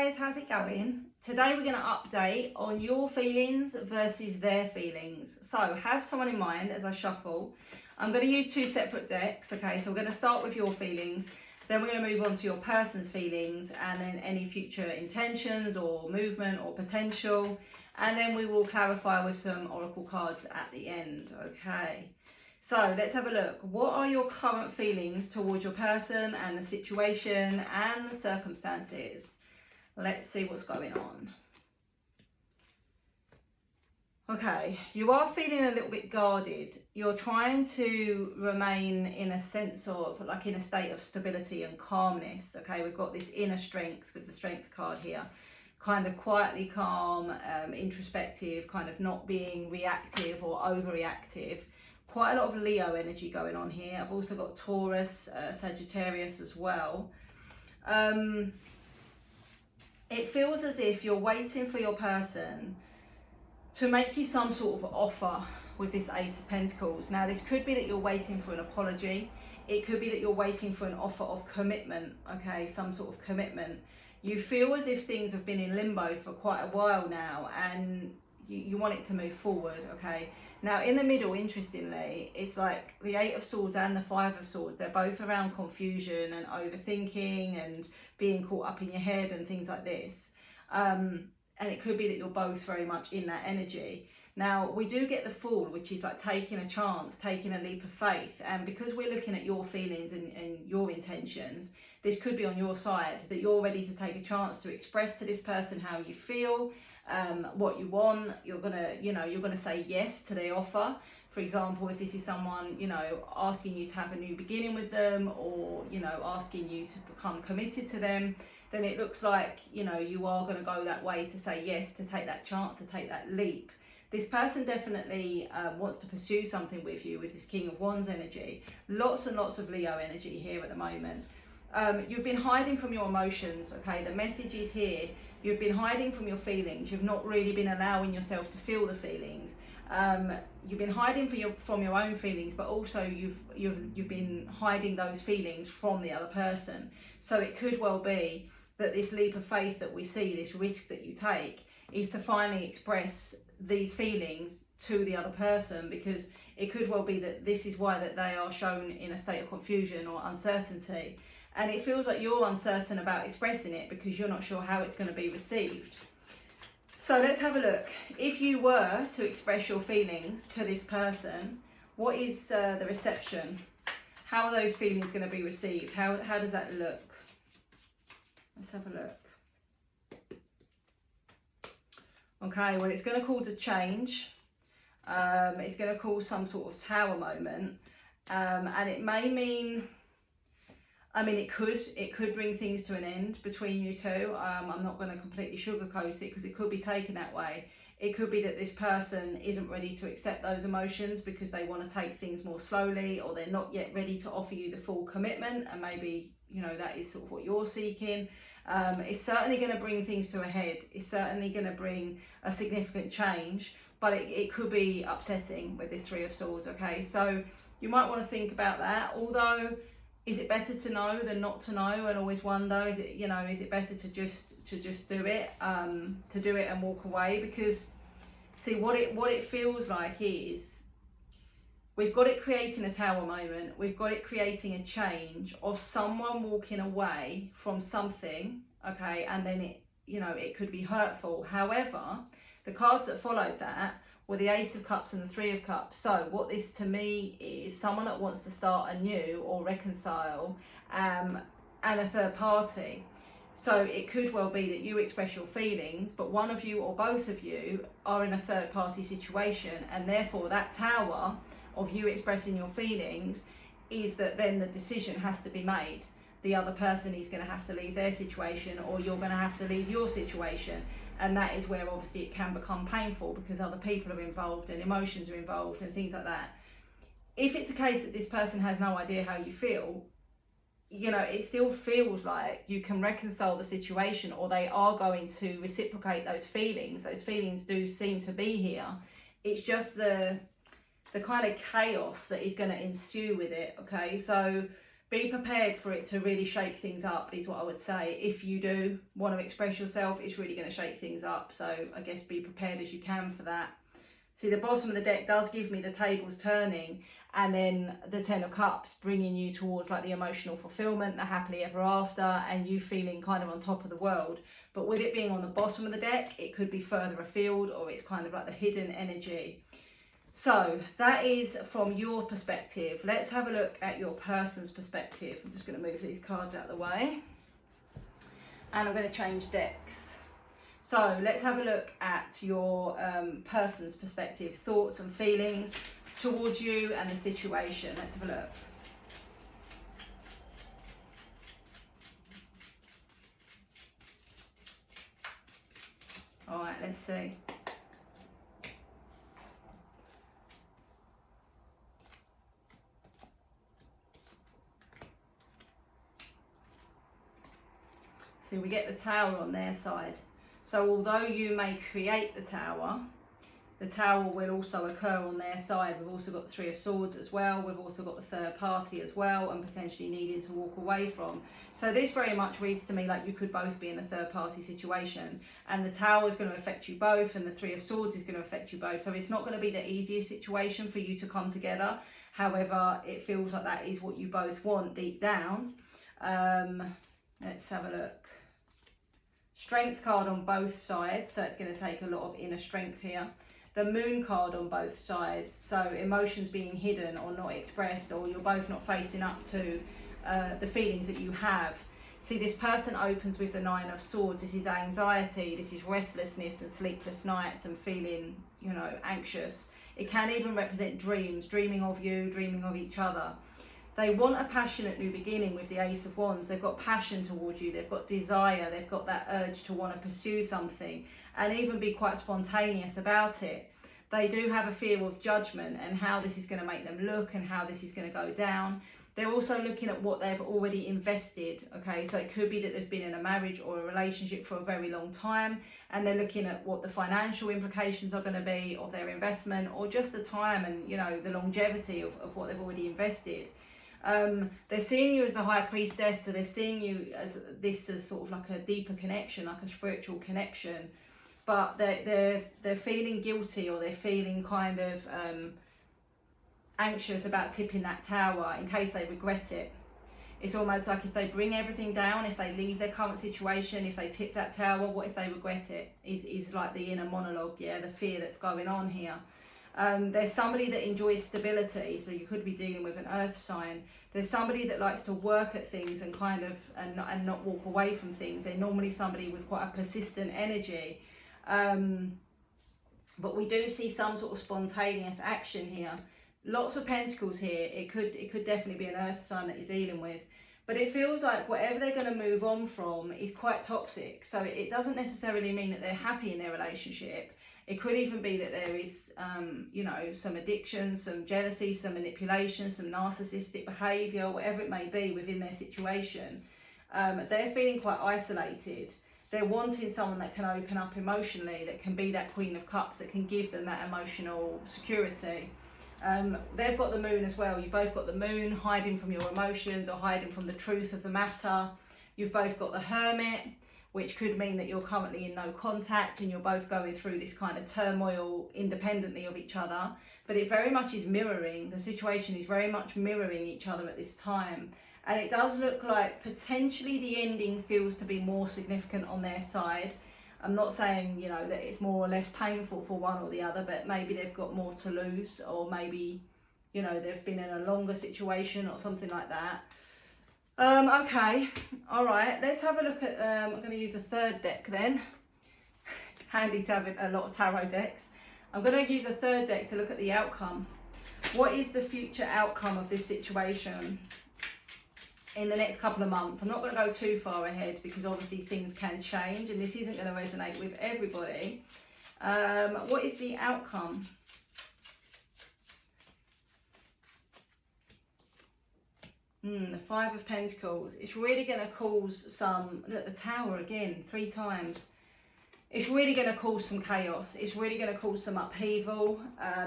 guys, how's it going? Today we're going to update on your feelings versus their feelings. So have someone in mind as I shuffle. I'm going to use two separate decks, okay? So we're going to start with your feelings, then we're going to move on to your person's feelings, and then any future intentions or movement or potential, and then we will clarify with some oracle cards at the end, okay? So let's have a look. What are your current feelings towards your person and the situation and the circumstances? Let's see what's going on. Okay, you are feeling a little bit guarded. You're trying to remain in a sense of, like, in a state of stability and calmness. Okay, we've got this inner strength with the strength card here. Kind of quietly calm, introspective, kind of not being reactive or overreactive. Quite a lot of Leo energy going on here. I've also got Taurus, Sagittarius as well. It feels as if you're waiting for your person to make you some sort of offer with this Ace of Pentacles. Now, this could be that you're waiting for an apology. It could be that you're waiting for an offer of commitment, okay, some sort of commitment. You feel as if things have been in limbo for quite a while now, and you want it to move forward, okay? Now, in the middle, interestingly, it's like the Eight of Swords and the Five of Swords. They're both around confusion and overthinking and being caught up in your head and things like this. And it could be that you're both very much in that energy. Now, we do get the Fool, which is like taking a chance, taking a leap of faith. And because we're looking at your feelings and your intentions, this could be on your side, that you're ready to take a chance to express to this person how you feel, what you want. You're gonna say yes to their offer. For example, if this is someone, asking you to have a new beginning with them, or, asking you to become committed to them, then it looks like, you are going to go that way to say yes, to take that chance, to take that leap. This person definitely wants to pursue something with you with this King of Wands energy. Lots and lots of Leo energy here at the moment. You've been hiding from your emotions, okay? The message is here. You've been hiding from your feelings. You've not really been allowing yourself to feel the feelings. You've been hiding from your own feelings, but also you've been hiding those feelings from the other person. So it could well be that this leap of faith that we see, this risk that you take, is to finally express these feelings to the other person, because it could well be that this is why that they are shown in a state of confusion or uncertainty. And it feels like you're uncertain about expressing it because you're not sure how it's going to be received. So let's have a look. If you were to express your feelings to this person, what is the reception? How are those feelings going to be received? How does that look? Let's have a look. Okay, well, it's going to cause a change. It's going to cause some sort of tower moment. And it may mean, it could bring things to an end between you two. I'm not going to completely sugarcoat it, because it could be taken that way. It could be that this person isn't ready to accept those emotions because they want to take things more slowly, or they're not yet ready to offer you the full commitment, and maybe, that is sort of what you're seeking. It's certainly going to bring things to a head. It's certainly going to bring a significant change, but it could be upsetting with this Three of Swords, okay? So you might want to think about that. Although, is it better to know than not to know and always wonder? Is it better to just do it, and walk away? Because see, what it feels like is, we've got it creating a tower moment. We've got it creating a change of someone walking away from something, okay? And then it could be hurtful. However, the cards that followed that were the Ace of Cups and the Three of Cups. So what this to me is someone that wants to start anew or reconcile, and a third party. So it could well be that you express your feelings, but one of you or both of you are in a third party situation, and therefore that tower of you expressing your feelings is that then the decision has to be made. The other person is going to have to leave their situation, or you're going to have to leave your situation. And that is where obviously it can become painful, because other people are involved and emotions are involved and things like that. If it's a case that this person has no idea how you feel, it still feels like you can reconcile the situation, or they are going to reciprocate those feelings. Those feelings do seem to be here. It's just the kind of chaos that is going to ensue with it, okay? So Be prepared for it to really shake things up, is what I would say. If you do want to express yourself, it's really going to shake things up. So I guess be prepared as you can for that. See, the bottom of the deck does give me the tables turning, and then the Ten of Cups bringing you towards like the emotional fulfillment, the happily ever after, and you feeling kind of on top of the world. But with it being on the bottom of the deck, it could be further afield, or it's kind of like the hidden energy. So that is from your perspective. Let's have a look at your person's perspective. I'm just going to move these cards out of the way, and I'm going to change decks. So let's have a look at your person's perspective, thoughts and feelings towards you and the situation. Let's have a look. All right, let's see. See, we get the Tower on their side. So although you may create the Tower will also occur on their side. We've also got the Three of Swords as well. We've also got the third party as well, and potentially needing to walk away from. So this very much reads to me like you could both be in a third party situation, and the Tower is going to affect you both, and the Three of Swords is going to affect you both. So it's not going to be the easiest situation for you to come together. However, it feels like that is what you both want deep down. Let's have a look. Strength card on both sides, so it's going to take a lot of inner strength here. The Moon card on both sides, so emotions being hidden or not expressed, or you're both not facing up to the feelings that you have. See, this person opens with the Nine of Swords. This is anxiety, this is restlessness and sleepless nights and feeling, you know, anxious. It can even represent dreams, dreaming of you, dreaming of each other. They want a passionate new beginning with the Ace of Wands. They've got passion towards you. They've got desire. They've got that urge to want to pursue something and even be quite spontaneous about it. They do have a fear of judgment and how this is going to make them look and how this is going to go down. They're also looking at what they've already invested. Okay, so it could be that they've been in a marriage or a relationship for a very long time, and they're looking at what the financial implications are going to be of their investment, or just the time and, you know, the longevity of what they've already invested. They're seeing you as the High Priestess, so they're seeing you as this as sort of like a deeper connection, like a spiritual connection, but they're feeling guilty, or they're feeling kind of anxious about tipping that Tower in case they regret it. It's almost like if they bring everything down, if they leave their current situation, if they tip that Tower, what if they regret it? Is like the inner monologue, yeah, the fear that's going on here. There's somebody that enjoys stability, so you could be dealing with an earth sign. There's somebody that likes to work at things and kind of and not walk away from things. They're normally somebody with quite a persistent energy. But we do see some sort of spontaneous action here. Lots of pentacles here. It could definitely be an earth sign that you're dealing with. But it feels like whatever they're going to move on from is quite toxic. So it doesn't necessarily mean that they're happy in their relationship. It could even be that there is, you know, some addiction, some jealousy, some manipulation, some narcissistic behaviour, whatever it may be within their situation. They're feeling quite isolated. They're wanting someone that can open up emotionally, that can be that Queen of Cups, that can give them that emotional security. They've got the Moon as well. You've both got the Moon, hiding from your emotions or hiding from the truth of the matter. You've both got the Hermit, which could mean that you're currently in no contact and you're both going through this kind of turmoil independently of each other. But it very much is mirroring, the situation is very much mirroring each other at this time. And it does look like potentially the ending feels to be more significant on their side. I'm not saying, you know, that it's more or less painful for one or the other, but maybe they've got more to lose, or maybe, you know, they've been in a longer situation or something like that. Okay, all right, let's have a look at, I'm going to use a third deck then. Handy to have a lot of tarot decks. I'm going to use a third deck to look at the outcome. What is the future outcome of this situation in the next couple of months? I'm not going to go too far ahead because obviously things can change and this isn't going to resonate with everybody. What is the outcome? The Five of Pentacles. It's really going to cause some, look, the Tower again, 3 times. It's really going to cause some chaos. It's really going to cause some upheaval.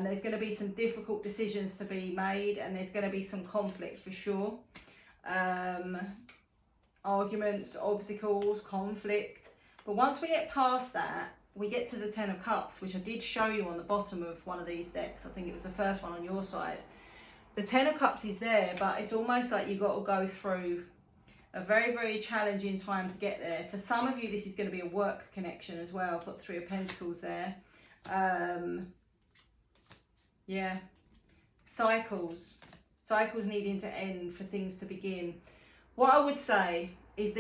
There's going to be some difficult decisions to be made, and there's going to be some conflict for sure. arguments, obstacles, conflict. But once we get past that, we get to the Ten of Cups, which I did show you on the bottom of one of these decks. I think it was the first one on your side. The Ten of Cups is there, but it's almost like you've got to go through a very, very challenging time to get there. For some of you, this is going to be a work connection as well. I've got Three of Pentacles there. Yeah. Cycles needing to end for things to begin. What I would say is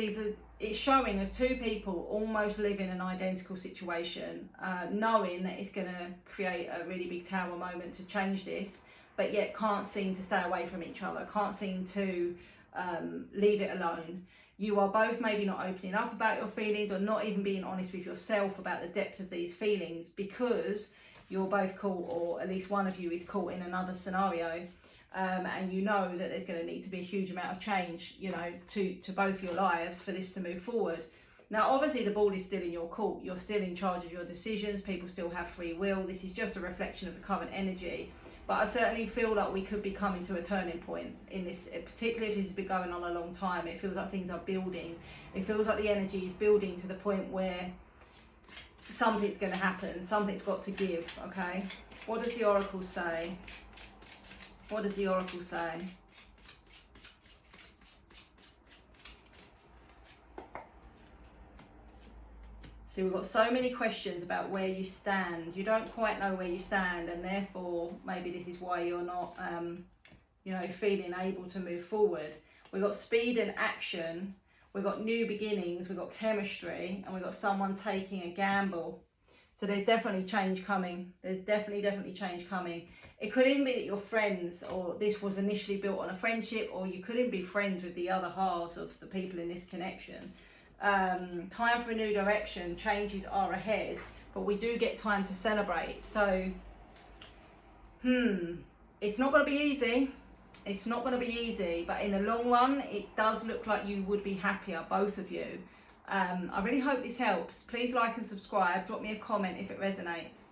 it's showing us two people almost live in an identical situation, knowing that it's going to create a really big tower moment to change this, but yet can't seem to stay away from each other, can't seem to leave it alone. You are both maybe not opening up about your feelings, or not even being honest with yourself about the depth of these feelings, because you're both caught, or at least one of you is caught in another scenario. And you know that there's going to need to be a huge amount of change, you know, to both your lives for this to move forward. Now, obviously, the ball is still in your court. You're still in charge of your decisions. People still have free will. This is just a reflection of the current energy. But I certainly feel like we could be coming to a turning point in this, particularly if this has been going on a long time. It feels like things are building. It feels like the energy is building to the point where something's going to happen. Something's got to give, okay? What does the Oracle say? What does the Oracle say? So we've got so many questions about where you stand. You don't quite know where you stand, and therefore maybe this is why you're not, you know, feeling able to move forward. We've got speed and action. We've got new beginnings. We've got chemistry, and we've got someone taking a gamble. So there's definitely change coming. There's definitely change coming. It could even be that you're friends, or this was initially built on a friendship, or you could even be friends with the other halves of the people in this connection. Time for a new direction. Changes are ahead, but we do get time to celebrate. So, it's not going to be easy. It's not going to be easy, but in the long run, it does look like you would be happier, both of you. I really hope this helps. Please like and subscribe. Drop me a comment if it resonates.